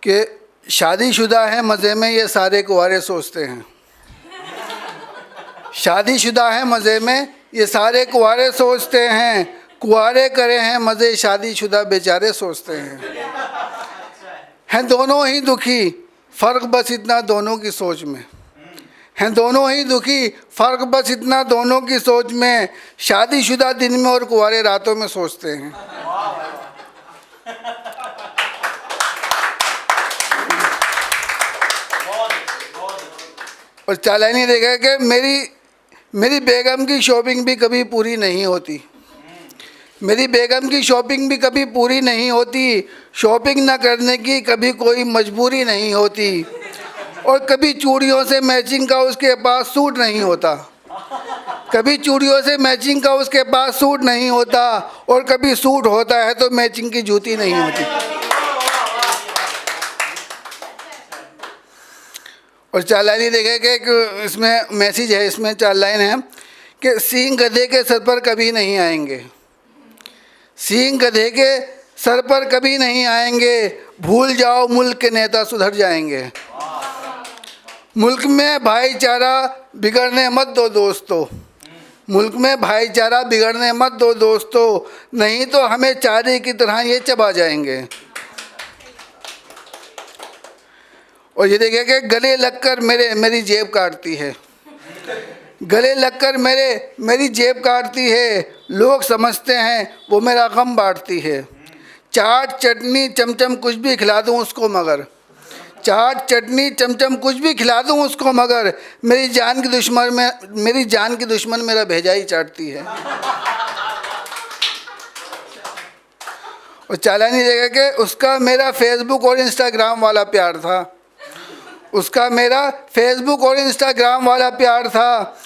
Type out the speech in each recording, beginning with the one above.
कि शादीशुदा है मज़े में ये सारे कुंवारे सोचते हैं। शादीशुदा है मज़े में ये सारे कुंवारे सोचते हैं, कुंवारे करे हैं मज़े शादीशुदा बेचारे सोचते हैं दोनों ही दुखी, फ़र्क बस इतना दोनों की सोच में। हैं दोनों ही दुखी, फ़र्क बस इतना दोनों की सोच में। शादीशुदा दिन में और कुंवारे रातों में सोचते हैं। और चालानी देखा कि मेरी बेगम की शॉपिंग भी कभी पूरी नहीं होती। मेरी बेगम की शॉपिंग भी कभी पूरी नहीं होती। शॉपिंग न करने की कभी कोई मजबूरी नहीं होती। और कभी चूड़ियों से मैचिंग का उसके पास सूट नहीं होता। कभी चूड़ियों से मैचिंग का उसके पास सूट नहीं होता। और कभी सूट होता है तो मैचिंग की जूती नहीं होती। और चार लाइन देखे कि इसमें मैसेज है, इसमें चार लाइन है कि सींग गधे के सर पर कभी नहीं आएंगे। सींग गधे के सर पर कभी नहीं आएंगे। भूल जाओ मुल्क के नेता सुधर जाएंगे। मुल्क में भाईचारा बिगड़ने मत दो दोस्तों। मुल्क में भाईचारा बिगड़ने मत दो दोस्तों, नहीं तो हमें चारे की तरह ये चबा जाएंगे। और ये देखिए कि गले लगकर मेरी जेब काटती है। गले लगकर मेरी जेब काटती है। लोग समझते हैं वो मेरा गम बांटती है। चाट चटनी चमचम कुछ भी खिला दूँ उसको मगर, चाट चटनी चमचम कुछ भी खिला दूँ उसको मगर, मेरी जान की दुश्मन मेरा भेजा ही चाटती है। और चालानी देखा कि उसका मेरा फेसबुक और इंस्टाग्राम वाला प्यार था। उसका मेरा फेसबुक और इंस्टाग्राम वाला प्यार था।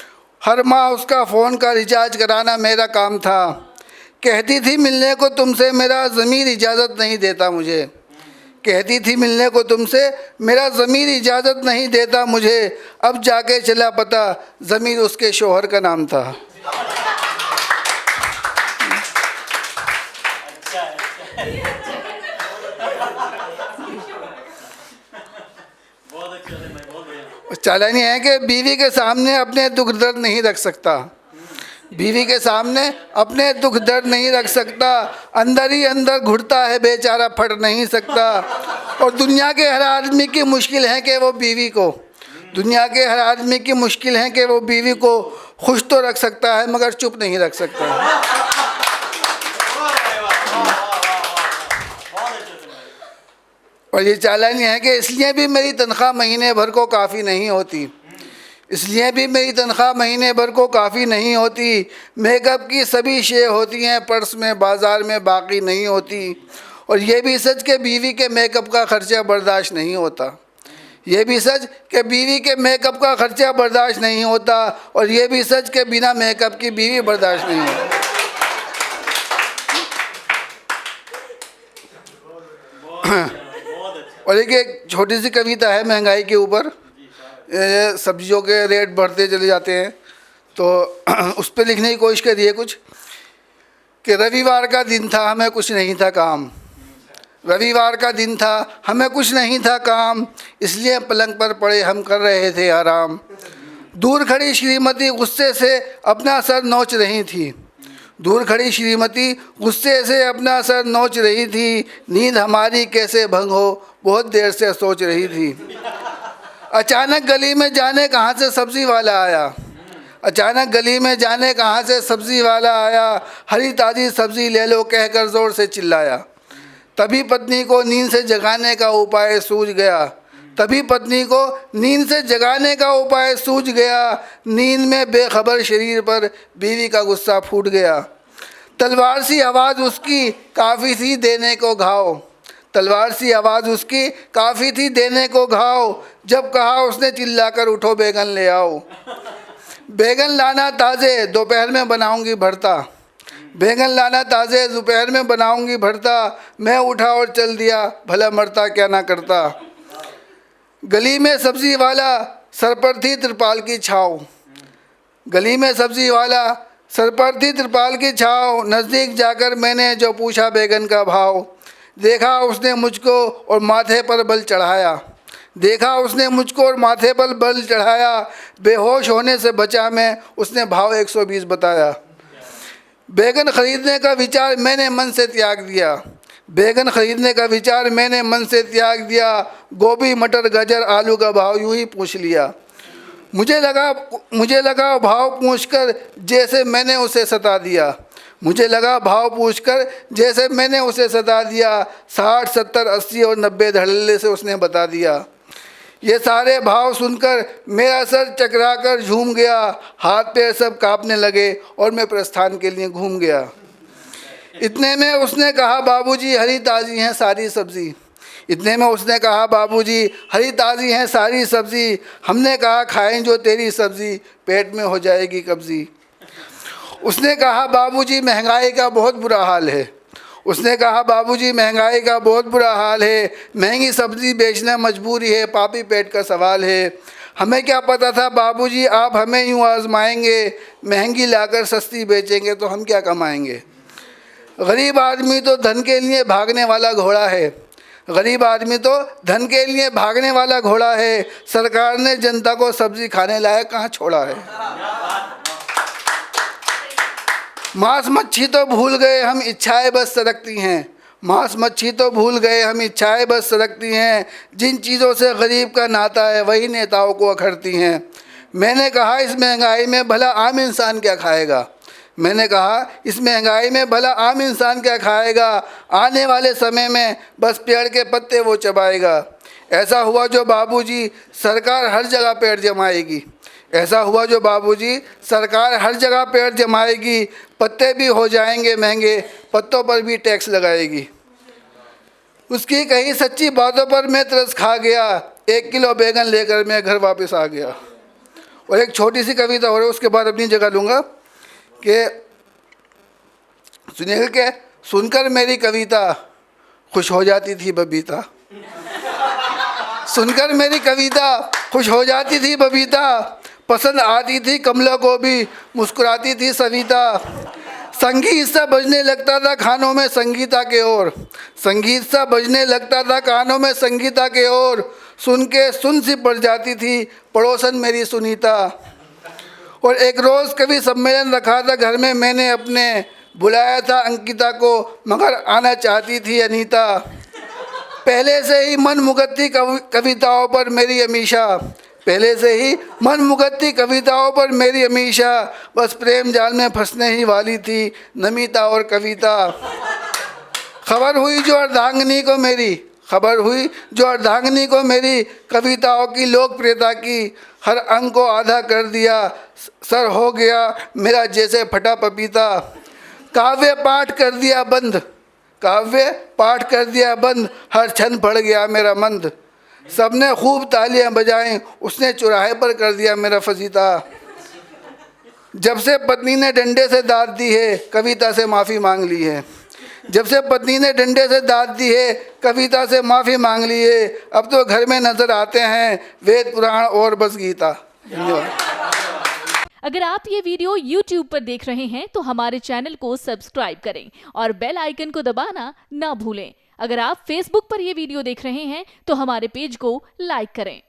हर माह उसका फ़ोन का रिचार्ज कराना मेरा काम था। कहती थी मिलने को तुमसे मेरा ज़मीर इजाज़त नहीं देता मुझे। कहती थी मिलने को तुमसे मेरा ज़मीर इजाज़त नहीं देता मुझे। अब जाके चला पता ज़मीर उसके शोहर का नाम था। चालानी है कि बीवी के सामने अपने दुख दर्द नहीं रख सकता। बीवी के सामने अपने दुख दर्द नहीं रख सकता। अंदर ही अंदर घुटता है बेचारा, फट नहीं सकता। और दुनिया के हर आदमी की मुश्किल है कि वो बीवी को, दुनिया के हर आदमी की मुश्किल है कि वो बीवी को खुश तो रख सकता है मगर चुप नहीं रख सकता। और ये चालानी है कि इसलिए भी मेरी तनख्वाह महीने भर को काफ़ी नहीं होती। इसलिए भी मेरी तनख्वाह महीने भर को काफ़ी नहीं होती। मेकअप की सभी शे होती हैं पर्स में, बाज़ार में बाकी नहीं होती। और ये भी सच कि बीवी के मेकअप का ख़र्चा बर्दाश्त नहीं होता। ये भी सच कि बीवी के मेकअप का ख़र्चा बर्दाश्त नहीं होता। और ये भी सच कि बिना मेकअप की बीवी बर्दाश्त नहीं होती। और एक छोटी सी कविता है महंगाई के ऊपर। सब्जियों के रेट बढ़ते चले जाते हैं तो उस पर लिखने की कोशिश करिए कुछ कि रविवार का दिन था हमें कुछ नहीं था काम। रविवार का दिन था हमें कुछ नहीं था काम, इसलिए पलंग पर पड़े हम कर रहे थे आराम। दूर खड़ी श्रीमती गुस्से से अपना सर नोच रही थी। दूर खड़ी श्रीमती गुस्से से अपना सर नोच रही थी। नींद हमारी कैसे भंग हो बहुत देर से सोच रही थी। अचानक गली में जाने कहाँ से सब्ज़ी वाला आया। अचानक गली में जाने कहाँ से सब्ज़ी वाला आया। हरी ताज़ी सब्ज़ी ले लो कहकर ज़ोर से चिल्लाया। तभी पत्नी को नींद से जगाने का उपाय सूझ गया। तभी पत्नी को नींद से जगाने का उपाय सूझ गया। नींद में बेखबर शरीर पर बीवी का गुस्सा फूट गया। तलवार सी आवाज़ उसकी काफ़ी थी देने को घाव। तलवार सी आवाज़ उसकी काफ़ी थी देने को घाव। जब कहा उसने चिल्लाकर उठो बैगन ले आओ। बैगन लाना ताज़े दोपहर में बनाऊंगी भरता। बैगन लाना ताज़े दोपहर में बनाऊंगी भरता। मैं उठा और चल दिया भला मरता क्या ना करता। गली में सब्ज़ी वाला सर पर थी तिरपाल की छाँव। गली में सब्ज़ी वाला सर पर थी तिरपाल की छाँव। नज़दीक जाकर मैंने जो पूछा बैगन का भाव। देखा उसने मुझको और माथे पर बल चढ़ाया, देखा उसने मुझको और माथे पर बल चढ़ाया, बेहोश होने से बचा मैं, उसने भाव 120 बताया। बैगन खरीदने का विचार मैंने मन से त्याग दिया, बैगन खरीदने का विचार मैंने मन से त्याग दिया, गोभी मटर गाजर आलू का भाव यूं ही पूछ लिया। मुझे लगा भाव पूछकर जैसे मैंने उसे सता दिया, मुझे लगा भाव पूछकर जैसे मैंने उसे सता दिया। 60 70 80 और 90 धड़ल्ले से उसने बता दिया। ये सारे भाव सुनकर मेरा सर चकराकर झूम गया, हाथ पैर सब कांपने लगे और मैं प्रस्थान के लिए घूम गया। इतने में उसने कहा, बाबूजी हरी ताज़ी हैं सारी सब्ज़ी। इतने में उसने कहा, बाबूजी हरी ताज़ी हैं सारी सब्ज़ी। हमने कहा, खाएं जो तेरी सब्ज़ी, पेट में हो जाएगी कब्ज़ी। उसने कहा, बाबूजी महंगाई का बहुत बुरा हाल है। उसने कहा, बाबूजी महंगाई का बहुत बुरा हाल है, महंगी सब्ज़ी बेचना मजबूरी है, पापी पेट का सवाल है। हमें क्या पता था बाबूजी आप हमें यूँ आजमाएंगे, महंगी लाकर सस्ती बेचेंगे तो हम क्या कमाएंगे। गरीब आदमी तो धन के लिए भागने वाला घोड़ा है, गरीब आदमी तो धन के लिए भागने वाला घोड़ा है। सरकार ने जनता को सब्जी खाने लायक कहाँ छोड़ा है। मांस मच्छी तो भूल गए हम, इच्छाएं बस सरकती हैं। मांस मच्छी तो भूल गए हम, इच्छाएं बस सरकती हैं। जिन चीज़ों से गरीब का नाता है वही नेताओं को अखरती हैं। मैंने कहा, इस महंगाई में भला आम इंसान क्या खाएगा। मैंने कहा, इस महंगाई में भला आम इंसान क्या खाएगा। आने वाले समय में बस पेड़ के पत्ते वो चबाएगा। ऐसा हुआ जो बाबूजी सरकार हर जगह पेड़ जमाएगी। ऐसा हुआ जो बाबूजी सरकार हर जगह पेड़ जमाएगी। पत्ते भी हो जाएंगे महंगे, पत्तों पर भी टैक्स लगाएगी। उसकी कहीं सच्ची बातों पर मैं तरस खा गया। 1 किलो बैगन लेकर मैं घर वापस आ गया। और एक छोटी सी कविता और उसके बाद अपनी जगह लूँगा कि सुनिएगा कि सुनकर मेरी कविता खुश हो जाती थी बबीता। सुनकर मेरी कविता खुश हो जाती थी बबीता। पसंद आती थी कमला को भी, मुस्कुराती थी सविता। संगीत सा बजने लगता था कानों में संगीता के ओर, संगीत सा बजने लगता था कानों में संगीता के ओर। सुन के सुन सी पड़ जाती थी पड़ोसन मेरी सुनीता। और एक रोज़ कवि सम्मेलन रखा था घर में मैंने अपने, बुलाया था अंकिता को मगर आना चाहती थी अनीता। पहले से ही मन मुगत्ती कविताओं पर मेरी अमीशा, पहले से ही मन मुगत्ती कविताओं पर मेरी अमीशा। बस प्रेम जाल में फंसने ही वाली थी नमिता और कविता। खबर हुई जो अर्धांगिनी को मेरी, खबर हुई जो अर्धांगिनी को मेरी, कविताओं की लोकप्रियता की। हर अंग को आधा कर दिया, सर हो गया मेरा जैसे फटा पपीता। काव्य पाठ कर दिया बंद, काव्य पाठ कर दिया बंद, हर क्षण पड़ गया मेरा मंद। सबने खूब तालियां बजाएं, उसने चौराहे पर कर दिया मेरा फजीता। जब से पत्नी ने डंडे से दाद दी है, कविता से माफ़ी मांग ली है। जब से पत्नी ने डंडे से दाद दी है, कविता से माफ़ी मांग ली है। अब तो घर में नजर आते हैं वेद पुराण और बस गीता। धन्यवाद। अगर आप ये वीडियो YouTube पर देख रहे हैं तो हमारे चैनल को सब्सक्राइब करें और बेल आइकन को दबाना ना भूलें। अगर आप Facebook पर ये वीडियो देख रहे हैं तो हमारे पेज को लाइक करें।